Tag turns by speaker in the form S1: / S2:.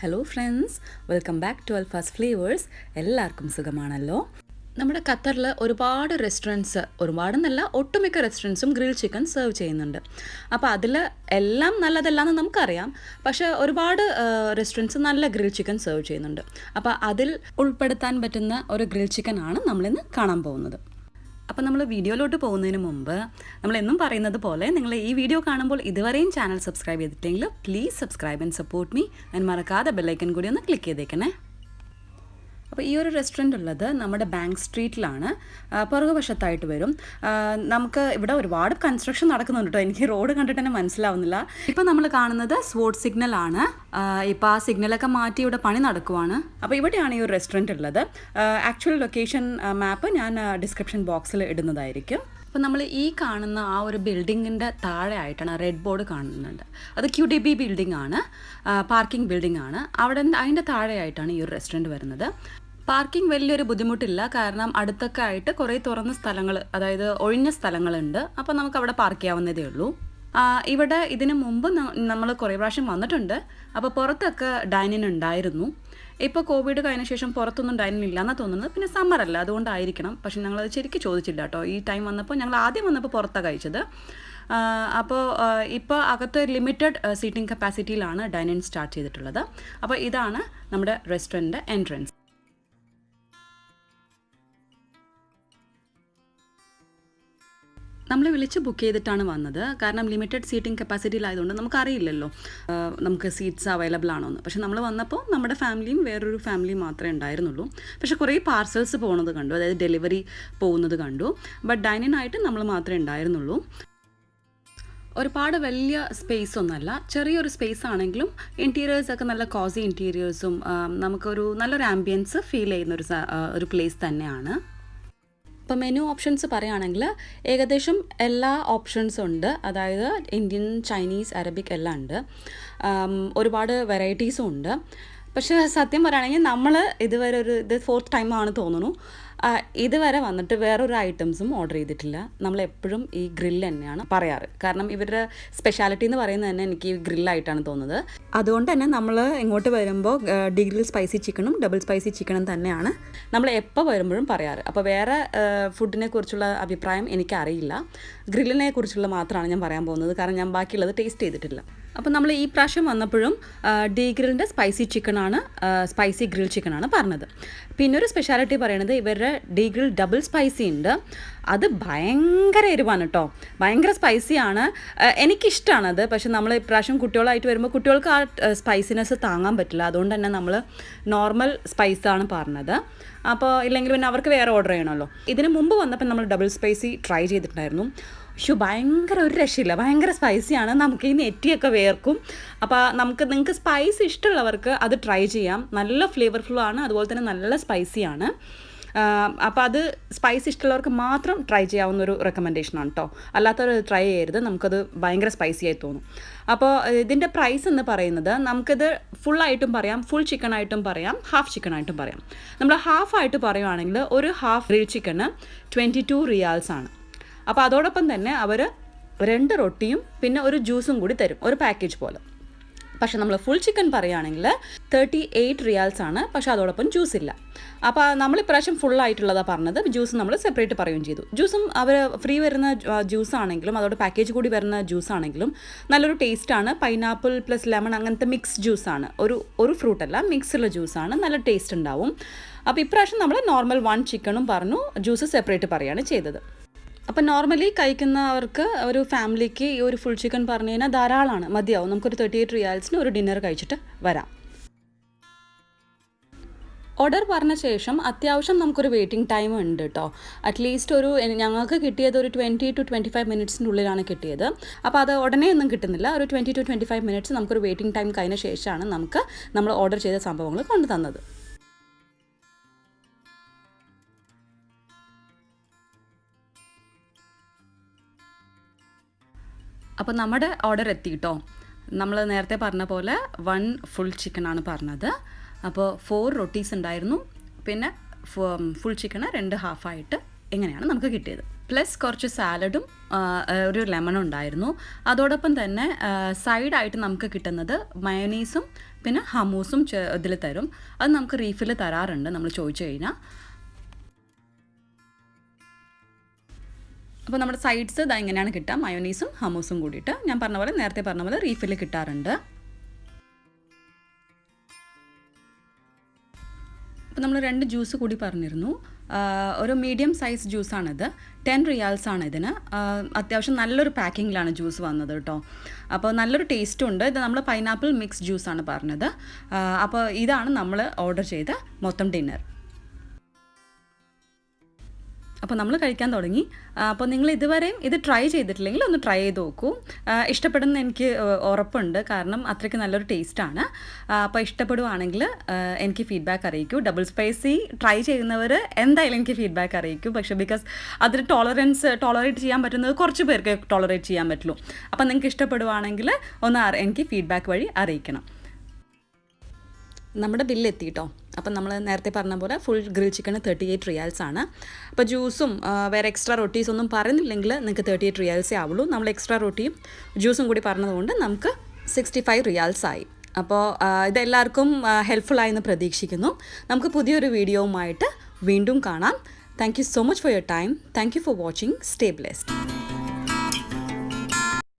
S1: Hello friends, welcome back to Alfas flavours. എല്ലാവർക്കും സുഖമാണല്ലോ. നമ്മുടെ ഖത്തറിൽ ഒരുപാട് റെസ്റ്റോറൻറ്റ്സ്, ഒരുപാടെന്നല്ല ഒട്ടുമിക്ക റെസ്റ്റോറൻറ്റ്സും ഗ്രിൽ ചിക്കൻ സെർവ് ചെയ്യുന്നുണ്ട്. അപ്പോൾ അതിൽ എല്ലാം നല്ലതല്ലാന്ന് നമുക്കറിയാം, പക്ഷേ ഒരുപാട് റെസ്റ്റോറൻറ്റ്സ് നല്ല ഗ്രിൽ ചിക്കൻ സെർവ് ചെയ്യുന്നുണ്ട്. അപ്പോൾ അതിൽ ഉൾപ്പെടുത്താൻ പറ്റുന്ന ഒരു ഗ്രിൽ ചിക്കനാണ് നമ്മളിന്ന് കാണാൻ പോകുന്നത്. അപ്പോൾ നമ്മൾ വീഡിയോയിലോട്ട് പോകുന്നതിന് മുമ്പ് നമ്മളെന്നും പറയുന്നത് പോലെ നിങ്ങൾ ഈ വീഡിയോ കാണുമ്പോൾ ഇതുവരെയും ചാനൽ സബ്സ്ക്രൈബ് ചെയ്തിട്ടെങ്കിൽ please subscribe and support me. And മറക്കാതെ ബെല്ലൈക്കൻ കൂടി ഒന്ന് ക്ലിക്ക് ചെയ്തേക്കണേ. അപ്പോൾ ഈ ഒരു റെസ്റ്റോറൻറ്റ് ഉള്ളത് നമ്മുടെ ബാങ്ക് സ്ട്രീറ്റിലാണ്, പുറകുവശത്തായിട്ട് വരും. നമുക്ക് ഇവിടെ ഒരുപാട് കൺസ്ട്രക്ഷൻ നടക്കുന്നുണ്ട് കേട്ടോ. എനിക്ക് റോഡ് കണ്ടിട്ട് തന്നെ മനസ്സിലാവുന്നില്ല. ഇപ്പോൾ നമ്മൾ കാണുന്നത് സ്പോട്ട് സിഗ്നലാണ്. ഇപ്പോൾ ആ സിഗ്നലൊക്കെ മാറ്റി ഇവിടെ പണി നടക്കുവാണ്. അപ്പോൾ ഇവിടെയാണ് ഈ ഒരു റെസ്റ്റോറൻറ്റ് ഉള്ളത്. ആക്ച്വൽ ലൊക്കേഷൻ മാപ്പ് ഞാൻ ഡിസ്ക്രിപ്ഷൻ ബോക്സിൽ ഇടുന്നതായിരിക്കും. അപ്പോൾ നമ്മൾ ഈ കാണുന്ന ആ ഒരു ബിൽഡിങ്ങിൻ്റെ താഴെ ആയിട്ടാണ് റെഡ് ബോർഡ് കാണുന്നുണ്ട്. അത് QDB ബിൽഡിംഗ് ആണ്, പാർക്കിംഗ് ബിൽഡിംഗ് ആണ്. അതിൻ്റെ താഴെയായിട്ടാണ് ഈ ഒരു റെസ്റ്റോറൻറ്റ് വരുന്നത്. പാർക്കിംഗ് വലിയൊരു ബുദ്ധിമുട്ടില്ല, കാരണം അടുത്തൊക്കെ ആയിട്ട് കുറേ തുറന്ന സ്ഥലങ്ങൾ, അതായത് ഒഴിഞ്ഞ സ്ഥലങ്ങളുണ്ട്. അപ്പോൾ നമുക്ക് അവിടെ പാർക്ക് ചെയ്യാവുന്നതേ ഉള്ളൂ. ഇവിടെ ഇതിന് മുമ്പ് നമ്മൾ കുറേ പ്രാവശ്യം വന്നിട്ടുണ്ട്. അപ്പോൾ പുറത്തൊക്കെ ഡൈനിങ് ഉണ്ടായിരുന്നു. ഇപ്പോൾ കോവിഡ് കഴിഞ്ഞ ശേഷം പുറത്തൊന്നും ഡൈനിങ് ഇല്ലയെന്നാണ് തോന്നുന്നത്. പിന്നെ സമ്മറല്ല, അതുകൊണ്ടായിരിക്കണം. പക്ഷെ ഞങ്ങളത് ശരിക്കും ചോദിച്ചില്ല കേട്ടോ. ഈ ടൈം വന്നപ്പോൾ ഞങ്ങൾ ആദ്യം വന്നപ്പോൾ പുറത്താണ് കഴിച്ചത്. അപ്പോൾ ഇപ്പോൾ അകത്ത് ലിമിറ്റഡ് സീറ്റിംഗ് കപ്പാസിറ്റിയിലാണ് ഡൈനിങ് സ്റ്റാർട്ട് ചെയ്തിട്ടുള്ളത്. അപ്പോൾ ഇതാണ് നമ്മുടെ റെസ്റ്റോറൻറ്റിൻ്റെ എൻട്രൻസ്. നമ്മൾ വിളിച്ച് ബുക്ക് ചെയ്തിട്ടാണ് വന്നത്, കാരണം ലിമിറ്റഡ് സീറ്റിംഗ് കപ്പാസിറ്റിയിലായതുകൊണ്ട് നമുക്കറിയില്ലല്ലോ നമുക്ക് സീറ്റ്സ് അവൈലബിൾ ആണോ എന്ന്. പക്ഷെ നമ്മൾ വന്നപ്പോൾ നമ്മുടെ ഫാമിലിയും വേറൊരു ഫാമിലിയും മാത്രമേ ഉണ്ടായിരുന്നുള്ളൂ. പക്ഷേ കുറേ പാർസൽസ് പോകുന്നത് കണ്ടു, അതായത് ഡെലിവറി പോകുന്നത് കണ്ടു. ബട്ട് ഡൈനിങ് ആയിട്ട് നമ്മൾ മാത്രമേ ഉണ്ടായിരുന്നുള്ളൂ. ഒരുപാട് വലിയ സ്പേസ് ഒന്നുമല്ല, ചെറിയൊരു സ്പേസ് ആണെങ്കിലും ഇൻറ്റീരിയേഴ്സൊക്കെ നല്ല കോസി ഇൻറ്റീരിയേഴ്സും നമുക്കൊരു നല്ലൊരു ആംബിയൻസ് ഫീൽ ചെയ്യുന്ന ഒരു പ്ലേസ് തന്നെയാണ്. ഇപ്പോൾ മെനു ഓപ്ഷൻസ് പറയുകയാണെങ്കിൽ ഏകദേശം എല്ലാ ഓപ്ഷൻസും ഉണ്ട്, അതായത് ഇന്ത്യൻ, ചൈനീസ്, അറബിക് എല്ലാം ഉണ്ട്. ഒരുപാട് വെറൈറ്റീസും ഉണ്ട്. പക്ഷേ സത്യം പറയുകയാണെങ്കിൽ നമ്മൾ ഇതുവരെ ഇത് 4th ടൈമാണ് തോന്നുന്നു, ഇതുവരെ വന്നിട്ട് വേറൊരു ഐറ്റംസും ഓർഡർ ചെയ്തിട്ടില്ല. നമ്മളെപ്പോഴും ഈ ഗ്രില്ല് തന്നെയാണ് പറയാറ്, കാരണം ഇവരുടെ സ്പെഷ്യാലിറ്റി എന്ന് പറയുന്നത് തന്നെ എനിക്ക് ഈ ഗ്രില്ലായിട്ടാണ് തോന്നുന്നത്. അതുകൊണ്ട് തന്നെ നമ്മൾ ഇങ്ങോട്ട് വരുമ്പോൾ ഗ്രിൽ സ്പൈസി ചിക്കനും ഡബിൾ സ്പൈസി ചിക്കനും തന്നെയാണ് നമ്മൾ എപ്പോൾ വരുമ്പോഴും പറയാറ്. അപ്പോൾ വേറെ ഫുഡിനെ കുറിച്ചുള്ള അഭിപ്രായം എനിക്കറിയില്ല, ഗ്രില്ലിനെ കുറിച്ചുള്ള മാത്രമാണ് ഞാൻ പറയാൻ പോകുന്നത്, കാരണം ഞാൻ ബാക്കിയുള്ളത് ടേസ്റ്റ് ചെയ്തിട്ടില്ല. അപ്പോൾ നമ്മൾ ഈ പ്രാവശ്യം വന്നപ്പോഴും ഗ്രില്ലിൻ്റെ സ്പൈസി ഗ്രിൽ ചിക്കനാണ് പറഞ്ഞത്. പിന്നെ ഒരു സ്പെഷ്യാലിറ്റി പറയുന്നത് ഇവരുടെ ഗ്രിൽ ഡബിൾ സ്പൈസി ഉണ്ട്. അത് ഭയങ്കര എരിവാണ് കേട്ടോ, ഭയങ്കര സ്പൈസിയാണ്. എനിക്കിഷ്ടമാണത്. പക്ഷെ നമ്മൾ ഇപ്രാവശ്യം കുട്ടികളായിട്ട് വരുമ്പോൾ കുട്ടികൾക്ക് ആ സ്പൈസിനെസ് താങ്ങാൻ പറ്റില്ല. അതുകൊണ്ട് തന്നെ നമ്മൾ നോർമൽ സ്പൈസാണ് പറഞ്ഞത്. അപ്പോൾ ഇല്ലെങ്കിൽ പിന്നെ അവർക്ക് വേറെ ഓർഡർ ചെയ്യണമല്ലോ. ഇതിന് മുമ്പ് വന്നപ്പോൾ നമ്മൾ ഡബിൾ സ്പൈസി ട്രൈ ചെയ്തിട്ടുണ്ടായിരുന്നു. ഭയങ്കര ഒരു രക്ഷയില്ല, ഭയങ്കര സ്പൈസിയാണ്. നമുക്ക് ഈ നെറ്റിയൊക്കെ വേർക്കും. അപ്പോൾ നിങ്ങൾക്ക് സ്പൈസ് ഇഷ്ടമുള്ളവർക്ക് അത് ട്രൈ ചെയ്യാം. നല്ല ഫ്ലേവർഫുള്ളാണ്, അതുപോലെ തന്നെ നല്ല സ്പൈസിയാണ്. അപ്പോൾ അത് സ്പൈസ് ഇഷ്ടമുള്ളവർക്ക് മാത്രം ട്രൈ ചെയ്യാവുന്നൊരു റെക്കമെൻഡേഷനാണ് കേട്ടോ. അല്ലാത്തവർ ട്രൈ ചെയ്യരുത്, നമുക്കത് ഭയങ്കര സ്പൈസി ആയി തോന്നും. അപ്പോൾ ഇതിൻ്റെ പ്രൈസ് എന്ന് പറയുന്നത് നമുക്കിത് ഫുള്ളായിട്ടും പറയാം, ഫുൾ ചിക്കനായിട്ടും പറയാം, ഹാഫ് ചിക്കനായിട്ടും പറയാം. നമ്മൾ ഹാഫായിട്ട് പറയുവാണെങ്കിൽ ഒരു ഹാഫ് ഗ്രിൽ ചിക്കന് 22 റിയാൽസ് ആണ്. അപ്പോൾ അതോടൊപ്പം തന്നെ അവർ 2 റൊട്ടിയും പിന്നെ ഒരു ജ്യൂസും കൂടി തരും, ഒരു പാക്കേജ് പോലെ. പക്ഷെ നമ്മൾ ഫുൾ ചിക്കൻ പറയുകയാണെങ്കിൽ 38 റിയാൽസ് ആണ്, പക്ഷെ അതോടൊപ്പം ജ്യൂസ് ഇല്ല. അപ്പോൾ നമ്മളിപ്രാവശ്യം ഫുള്ളായിട്ടുള്ളതാണ് പറഞ്ഞത്. ജ്യൂസ് നമ്മൾ സെപ്പറേറ്റ് പറയുകയും ചെയ്തു. ജ്യൂസും അവർ ഫ്രീ വരുന്ന ജ്യൂസ് ആണെങ്കിലും അതോടെ പാക്കേജ് കൂടി വരുന്ന ജ്യൂസ് ആണെങ്കിലും നല്ലൊരു ടേസ്റ്റാണ്. പൈനാപ്പിൾ പ്ലസ് ലെമൺ അങ്ങനത്തെ മിക്സ് ജ്യൂസാണ്, ഒരു ഫ്രൂട്ടല്ല, മിക്സുള്ള ജ്യൂസാണ്, നല്ല ടേസ്റ്റ് ഉണ്ടാവും. അപ്പോൾ ഇപ്രാവശ്യം നമ്മൾ നോർമൽ 1 ചിക്കനും പറഞ്ഞു, ജ്യൂസ് സെപ്പറേറ്റ് പറയുകയാണ് ചെയ്തത്. അപ്പോൾ നോർമലി കഴിക്കുന്നവർക്ക്, ഒരു ഫാമിലിക്ക് ഈ ഒരു ഫുൾ ചിക്കൻ പറഞ്ഞു കഴിഞ്ഞാൽ ധാരാളമാണ്, മതിയാവും. നമുക്കൊരു 38 റിയാൽസിന് ഒരു ഡിന്നർ കഴിച്ചിട്ട് വരാം. ഓർഡർ പറഞ്ഞ ശേഷം അത്യാവശ്യം നമുക്കൊരു വെയിറ്റിംഗ് ടൈം ഉണ്ട് കേട്ടോ. അറ്റ്ലീസ്റ്റ് ഞങ്ങൾക്ക് കിട്ടിയത് ഒരു 20 to 25 മിനിറ്റ്സിനുള്ളിലാണ് കിട്ടിയത്. അപ്പോൾ അത് ഉടനെ ഒന്നും കിട്ടുന്നില്ല. ഒരു 20 to 25 മിനിറ്റ്സ് നമുക്കൊരു വെയിറ്റിംഗ് ടൈം കഴിഞ്ഞ ശേഷമാണ് നമ്മൾ ഓർഡർ ചെയ്ത സംഭവങ്ങൾ കൊണ്ടു തന്നത്. അപ്പോൾ നമ്മുടെ ഓർഡർ എത്തിയിട്ടോ. നമ്മൾ നേരത്തെ പറഞ്ഞ പോലെ 1 ഫുൾ ചിക്കനാണ് പറഞ്ഞത്. അപ്പോൾ 4 റൊട്ടീസ് ഉണ്ടായിരുന്നു, പിന്നെ ഫുൾ ചിക്കന് 2 ഹാഫായിട്ട് ഇങ്ങനെയാണ് നമുക്ക് കിട്ടിയത്. പ്ലസ് കുറച്ച് സാലഡും ഒരു ലെമണും ഉണ്ടായിരുന്നു. അതോടൊപ്പം തന്നെ സൈഡായിട്ട് നമുക്ക് കിട്ടുന്നത് മയോനീസും പിന്നെ ഹമൂസും ഇതിൽ തരും. അത് നമുക്ക് റീഫിൽ തരാറുണ്ട് നമ്മൾ ചോദിച്ചു കഴിഞ്ഞാൽ. അപ്പോൾ നമ്മുടെ സൈഡ്സ് ഇതാ ഇങ്ങനെയാണ് കിട്ടുക, മയോനീസും ഹമൂസും കൂടിയിട്ട്. ഞാൻ പറഞ്ഞ പോലെ നേരത്തെ പറഞ്ഞ പോലെ റീഫിൽ കിട്ടാറുണ്ട്. അപ്പോൾ നമ്മൾ 2 ജ്യൂസ് കൂടി പറഞ്ഞിരുന്നു. ഒരു മീഡിയം സൈസ് ജ്യൂസാണിത്. 10 റിയാൽസാണ് ഇതിന്. അത്യാവശ്യം നല്ലൊരു പാക്കിങ്ങിലാണ് ജ്യൂസ് വന്നത് കേട്ടോ. അപ്പോൾ നല്ലൊരു ടേസ്റ്റും ഉണ്ട്. ഇത് നമ്മൾ പൈനാപ്പിൾ മിക്സ് ജ്യൂസാണ് പറഞ്ഞത്. അപ്പോൾ ഇതാണ് നമ്മൾ ഓർഡർ ചെയ്ത മൊത്തം ഡിന്നർ. അപ്പോൾ നമ്മൾ കഴിക്കാൻ തുടങ്ങി. അപ്പോൾ നിങ്ങൾ ഇതുവരെയും ഇത് ട്രൈ ചെയ്തിട്ടില്ലെങ്കിൽ ഒന്ന് ട്രൈ ചെയ്ത് നോക്കൂ. ഇഷ്ടപ്പെടുന്ന എനിക്ക് ഉറപ്പുണ്ട്, കാരണം അത്രയ്ക്ക് നല്ലൊരു ടേസ്റ്റാണ്. അപ്പോൾ ഇഷ്ടപ്പെടുവാണെങ്കിൽ എനിക്ക് ഫീഡ്ബാക്ക് അറിയിക്കൂ. ഡബിൾ സ്പൈസി ട്രൈ ചെയ്യുന്നവർ എന്തായാലും എനിക്ക് ഫീഡ്ബാക്ക് അറിയിക്കൂ. പക്ഷേ ബിക്കോസ് അതിൽ ടോളറേറ്റ് ചെയ്യാൻ പറ്റുന്നത് കുറച്ച് പേർക്ക് ടോളറേറ്റ് ചെയ്യാൻ പറ്റുള്ളൂ. അപ്പോൾ നിങ്ങൾക്ക് ഇഷ്ടപ്പെടുവാണെങ്കിൽ ഒന്ന് എനിക്ക് ഫീഡ്ബാക്ക് വഴി അറിയിക്കണം. നമ്മുടെ ബില്ല് എത്തിയിട്ടോ. അപ്പം നമ്മൾ നേരത്തെ പറഞ്ഞ പോലെ ഫുൾ ഗ്രിൽ ചിക്കന് 38 റിയാൽസാണ്. അപ്പോൾ ജ്യൂസും വേറെ എക്സ്ട്രാ റൊട്ടീസൊന്നും പറയുന്നില്ലെങ്കിൽ നിങ്ങൾക്ക് 38 റിയാൽസേ ആവുള്ളൂ. നമ്മൾ എക്സ്ട്രാ റൊട്ടിയും ജ്യൂസും കൂടി പറഞ്ഞതുകൊണ്ട് നമുക്ക് 65 റിയാൽസായി. അപ്പോൾ ഇതെല്ലാവർക്കും ഹെൽപ്ഫുള്ളായെന്ന് പ്രതീക്ഷിക്കുന്നു. നമുക്ക് പുതിയൊരു വീഡിയോവുമായിട്ട് വീണ്ടും കാണാം. Thank you so much for your time. Thank you for watching. Stay blessed.